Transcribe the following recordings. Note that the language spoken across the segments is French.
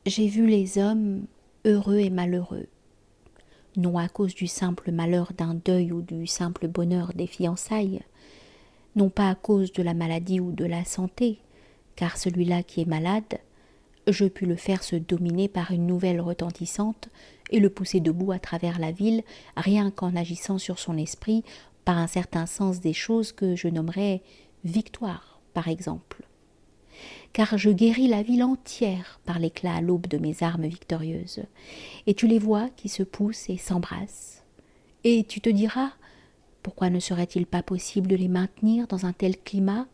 J'ai vu les hommes heureux et malheureux, non à cause du simple malheur d'un deuil ou du simple bonheur des fiançailles, non pas à cause de la maladie ou de la santé, car celui-là qui est malade, je puis le faire se dominer par une nouvelle retentissante et le pousser debout à travers la ville, rien qu'en agissant sur son esprit par un certain sens des choses que je nommerais victoire, par exemple. Car je guéris la ville entière par l'éclat à l'aube de mes armes victorieuses, et tu les vois qui se poussent et s'embrassent. Et tu te diras, pourquoi ne serait-il pas possible de les maintenir dans un tel climat,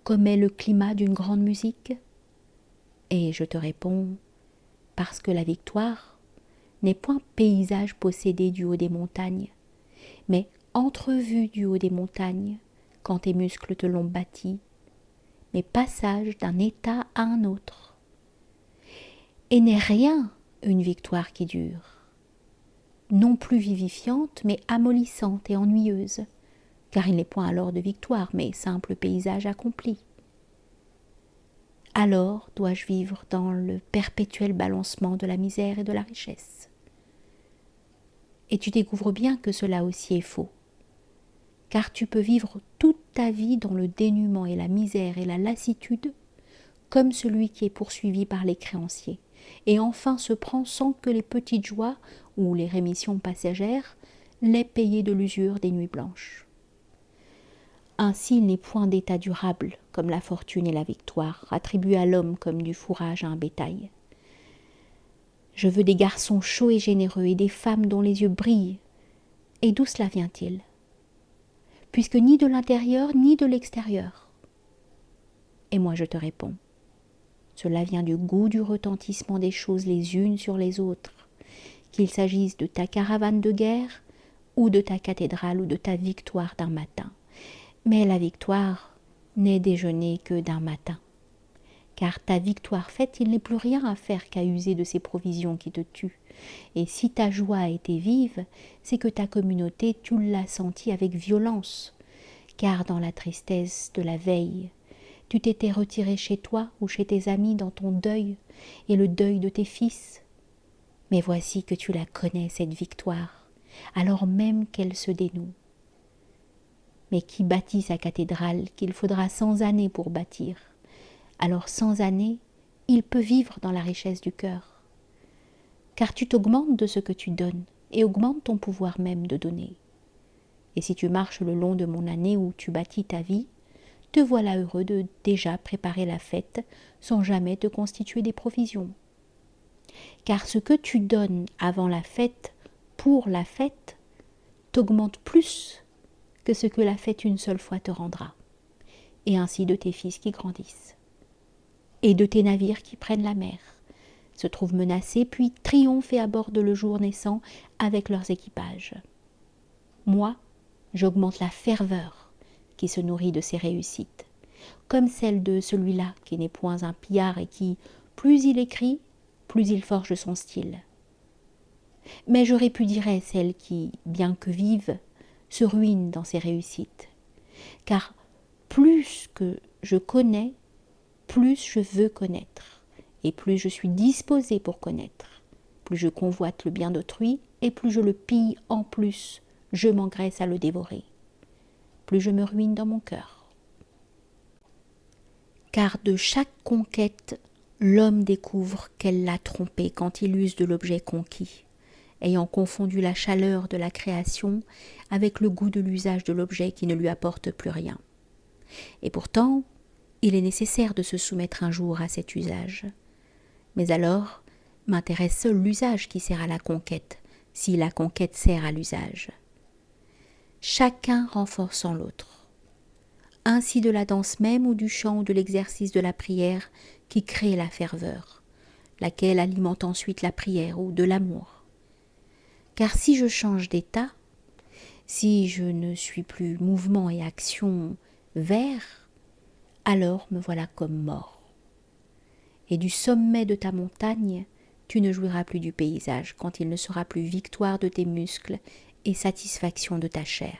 comme est le climat d'une grande musique? Et je te réponds, parce que la victoire n'est point paysage possédé du haut des montagnes, mais entrevue du haut des montagnes, quand tes muscles te l'ont bâti, mais passage d'un état à un autre. Et n'est rien une victoire qui dure, non plus vivifiante, mais amollissante et ennuyeuse, car il n'est point alors de victoire, mais simple paysage accompli. Alors dois-je vivre dans le perpétuel balancement de la misère et de la richesse. Et tu découvres bien que cela aussi est faux, car tu peux vivre toute ta vie dans le dénuement et la misère et la lassitude, comme celui qui est poursuivi par les créanciers, et enfin se prend sans que les petites joies ou les rémissions passagères l'aient payé de l'usure des nuits blanches. Ainsi il n'est point d'état durable, comme la fortune et la victoire, attribués à l'homme comme du fourrage à un bétail. Je veux des garçons chauds et généreux, et des femmes dont les yeux brillent. Et d'où cela vient-il? Puisque ni de l'intérieur ni de l'extérieur. Et moi je te réponds, cela vient du goût du retentissement des choses les unes sur les autres, qu'il s'agisse de ta caravane de guerre, ou de ta cathédrale, ou de ta victoire d'un matin. Mais la victoire n'est déjeuner que d'un matin. Car ta victoire faite, il n'est plus rien à faire qu'à user de ces provisions qui te tuent. Et si ta joie a été vive, c'est que ta communauté, tu l'as sentie avec violence. Car dans la tristesse de la veille, tu t'étais retiré chez toi ou chez tes amis dans ton deuil et le deuil de tes fils. Mais voici que tu la connais, cette victoire, alors même qu'elle se dénoue. Mais qui bâtit sa cathédrale qu'il faudra 100 années pour bâtir? Alors 100 années, il peut vivre dans la richesse du cœur. Car tu t'augmentes de ce que tu donnes, et augmentes ton pouvoir même de donner. Et si tu marches le long de mon année où tu bâtis ta vie, te voilà heureux de déjà préparer la fête sans jamais te constituer des provisions. Car ce que tu donnes avant la fête, pour la fête, t'augmente plus que ce que la fête une seule fois te rendra, et ainsi de tes fils qui grandissent, et de tes navires qui prennent la mer, se trouvent menacés, puis triomphent et abordent le jour naissant avec leurs équipages. Moi, j'augmente la ferveur qui se nourrit de ces réussites, comme celle de celui-là qui n'est point un pillard et qui, plus il écrit, plus il forge son style. Mais je répudierais celle qui, bien que vive, se ruine dans ses réussites, car plus que je connais, plus je veux connaître, et plus je suis disposée pour connaître, plus je convoite le bien d'autrui, et plus je le pille en plus, je m'engraisse à le dévorer, plus je me ruine dans mon cœur. Car de chaque conquête, l'homme découvre qu'elle l'a trompé quand il use de l'objet conquis, ayant confondu la chaleur de la création avec le goût de l'usage de l'objet qui ne lui apporte plus rien. Et pourtant, il est nécessaire de se soumettre un jour à cet usage. Mais alors, m'intéresse seul l'usage qui sert à la conquête, si la conquête sert à l'usage. Chacun renforçant l'autre. Ainsi de la danse même ou du chant ou de l'exercice de la prière qui crée la ferveur, laquelle alimente ensuite la prière ou de l'amour. Car si je change d'état, si je ne suis plus mouvement et action vers, alors me voilà comme mort. Et du sommet de ta montagne, tu ne jouiras plus du paysage quand il ne sera plus victoire de tes muscles et satisfaction de ta chair.